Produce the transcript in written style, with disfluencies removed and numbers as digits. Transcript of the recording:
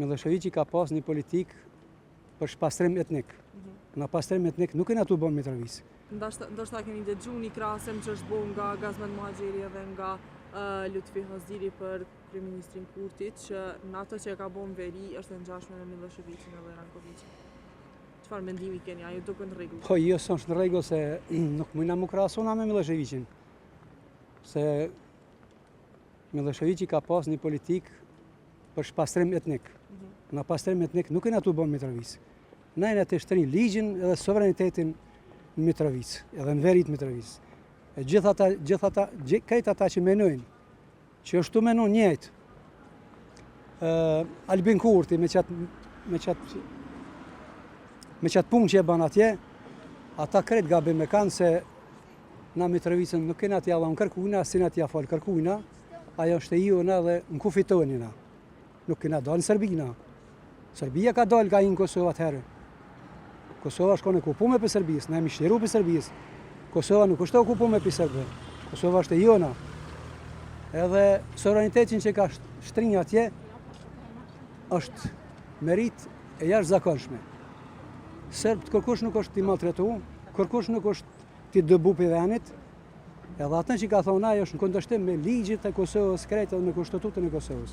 Miloševiqi ka pas një politikë për shpastrim etnik. Në pastrim etnik nuk e na tu bën Mitrovica. Ndoshta keni dëgju një krahasim që është bërë nga Gazmend Muhaxheri edhe nga Lutfi Hoxhiri për kryeministrin Kurtit, që në ato që e ka bën veri është e ngjashme me Miloševiqin edhe Rankovićin. Çfarë mendimi keni? A ju duket në rregull? Po jo, s'është në rregull se nuk mundna mu krahasona me Miloševiqin. Se Miloševiqi ka pas një politikë për shpastrim etnik. Në pastrim etnik nuk e na tu bën Mitrovica. Na e të shtrin ligjin edhe sovranitetin në Mitrovica, edhe në verit Mitrovica. E gjithë ata që menojnë që është të menon njëjtë Albin Kurti me qatë punë që e ban atje, ata kretë gabim e kanë se na Mitrovicën nuk kena t'ja dhanë kërkujna, si na t'ja falë kërkujna, ajo është e jona dhe në ku fitonina. Nuk kena dalë në Serbina. Serbia ka dalë ka i në Kosovë atëherë. Kosova është kone okupume për Serbis, ne jemi shtiru për Serbis. Kosova nuk është okupume për Serbë. Kosova është e jona. Edhe sovranitetin që ka shtrinjë atje është merit e jashtëzakonshme. Serbët kërkush nuk është t'i maltretu, kërkush nuk është t'i dëbu për venit, edhe atën që ka thonë ajo është në kundërshtim me ligjit e Kosovës krejt edhe me kushtetutën e Kosovës.